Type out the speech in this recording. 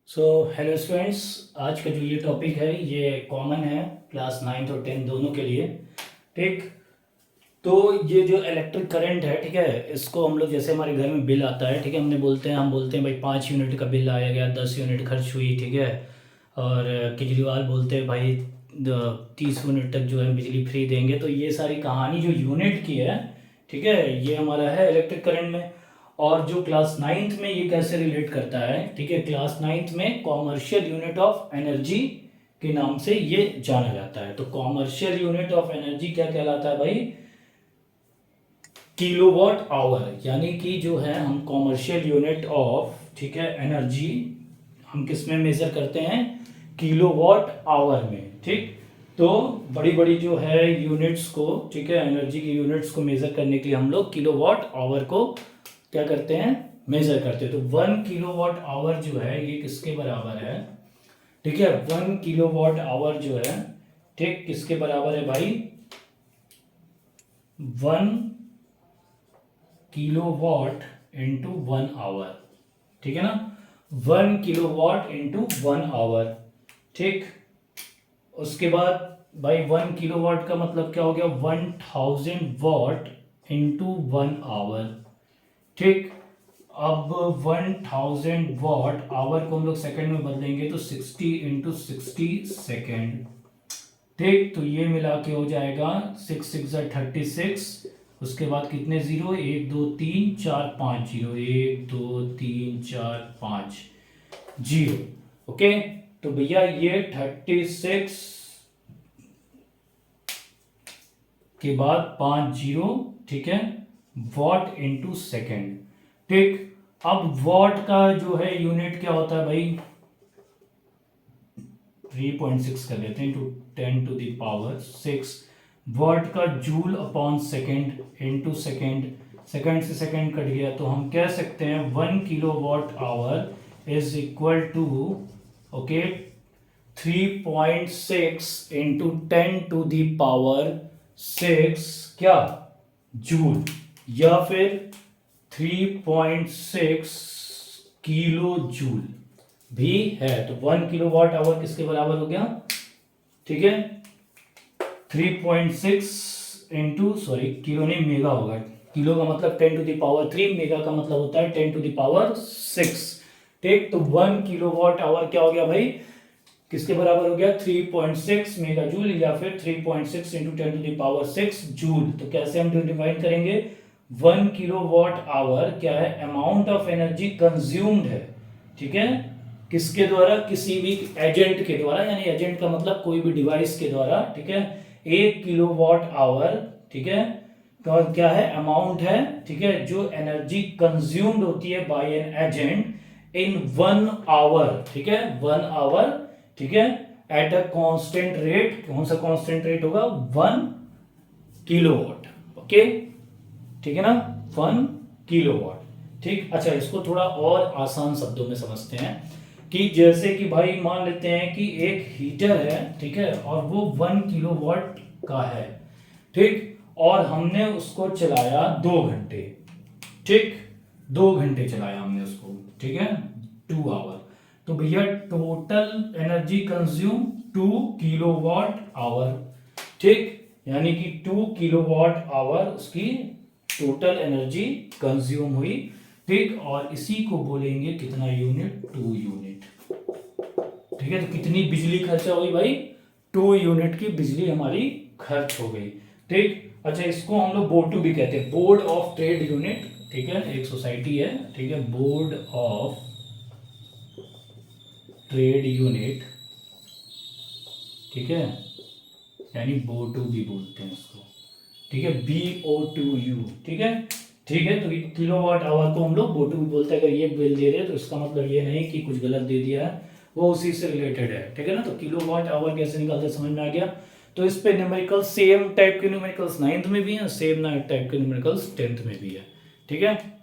So hello students, आज का जो ये टॉपिक है ये कॉमन है क्लास 9th और 10th दोनों के लिए। ठीक, तो ये जो इलेक्ट्रिक करंट है, ठीक है, इसको हम लोग जैसे हमारे घर में बिल आता है, ठीक है, हम बोलते हैं भाई 5 यूनिट का बिल आया गया, 10 यूनिट खर्च हुई, ठीक है। और केजरीवाल बोलते हैं भाई 30 यूनिट तक जो है बिजली फ्री देंगे। तो ये सारी कहानी जो यूनिट की है, ठीक है, ये हमारा है इलेक्ट्रिक करंट में। और जो क्लास 9th में ये कैसे रिलेट करता है, ठीक है, क्लास 9th में कॉमर्शियल यूनिट ऑफ एनर्जी के नाम से ये जाना जाता है। तो कॉमर्शियल यूनिट ऑफ एनर्जी क्या कहलाता है भाई? Kilowatt hour. यानी कि जो है हम कॉमर्शियल यूनिट ऑफ, ठीक है, एनर्जी हम किस में मेजर करते हैं? किलोवाट आवर में। ठीक, तो बड़ी बड़ी जो है यूनिट्स को, ठीक है, एनर्जी की यूनिट्स को मेजर करने के लिए हम लोग किलोवाट आवर को क्या करते हैं? मेजर करते हैं। तो 1 किलोवाट आवर जो है ये किसके बराबर है? ठीक है, 1 किलोवाट आवर जो है, ठीक, किसके बराबर है भाई? 1 किलोवाट इंटू 1 आवर। ठीक है ना, 1 किलोवाट इंटू 1 आवर। ठीक, उसके बाद भाई 1 किलोवाट का मतलब क्या हो गया? 1000 वाट इंटू 1 आवर। ठीक, अब 1000 वाट आवर को हम लोग सेकंड में बदलेंगे तो 60 इंटू 60 सेकेंड। ठीक, तो ये मिला के हो जाएगा 6 6 36। उसके बाद कितने जीरो? 1 2 3 4 5 zero, 1 2 3 4 5 zero. ओके, तो भैया ये 36 के बाद 5 जीरो, ठीक है, वॉट इंटू सेकेंड। ठीक, अब वॉट का जो है यूनिट क्या होता है भाई? 3.6 कर लेते हैं, इंटू 10⁶। वॉट का joule upon second into second. Second से सेकेंड कट गया तो हम कह सकते हैं 1 kilowatt hour is equal to, okay, 3.6 into 10⁶ क्या? जूल, या फिर 3.6 किलो जूल भी है। तो 1 किलोवाट आवर किसके बराबर हो गया? ठीक है, 3.6 इंटू, सॉरी किलो नहीं, मेगा होगा। किलो का मतलब 10⁻3, मेगा का मतलब होता है 10⁶। ठीक, तो 1 किलोवाट आवर क्या हो गया भाई? किसके बराबर हो गया? 3.6 मेगा जूल, या फिर 3.6 इंटू 10⁶ जूल। तो कैसे हम डिवाइड करेंगे? 1 किलोवाट आवर क्या है? अमाउंट ऑफ एनर्जी कंज्यूम्ड है, ठीक है, किसके द्वारा? किसी भी एजेंट के द्वारा, यानी एजेंट का मतलब कोई भी डिवाइस के द्वारा, ठीक है। 1 किलोवाट आवर, ठीक है, तो क्या है? अमाउंट है, ठीक है, जो एनर्जी कंज्यूम्ड होती है by an agent in 1 hour, ठीक है, 1 आवर, ठीक है, एट अ कांस्टेंट रेट। कौन सा कांस्टेंट रेट होगा? 1 किलोवाट। ओके, ठीक है ना, 1 किलोवाट। ठीक, अच्छा, इसको थोड़ा और आसान शब्दों में समझते हैं कि जैसे कि भाई मान लेते हैं कि एक हीटर है, ठीक है, और वो 1 किलोवाट का है। ठीक, और हमने उसको चलाया 2 घंटे। ठीक, 2 घंटे चलाया हमने उसको, ठीक है, 2 आवर। तो भैया total energy consume 2 kilowatt hour. ठीक, यानी कि 2 किलोवाट आवर उसकी टोटल एनर्जी कंज्यूम हुई। ठीक, और इसी को बोलेंगे कितना यूनिट? 2 यूनिट। ठीक है, तो कितनी बिजली खर्चा हुई भाई? 2 यूनिट की बिजली हमारी खर्च हो गई। ठीक, अच्छा, इसको हम लोग बोटू भी कहते हैं, बोर्ड ऑफ ट्रेड यूनिट। ठीक है, एक सोसाइटी है, ठीक है, बोर्ड ऑफ ट्रेड यूनिट, ठीक है, यानी बोटू भी बोलते हैं इसको। ठीक है, BOTU। ठीक है, ठीक है, तो किलोवाट आवर को हम लोग बोटू भी बोलते हैं। अगर ये बिल दे रहे हैं तो इसका मतलब ये नहीं कि कुछ गलत दे दिया है, वो उसी से रिलेटेड है। ठीक है ना, तो किलोवाट आवर कैसे निकालते समझ में आ गया। तो इस पे न्यूमेरिकल सेम टाइप के न्यूमेरिकल्स 9th में भी हैं, सेम टाइप के न्यूमेरिकल्स 10th में भी है। ठीक है।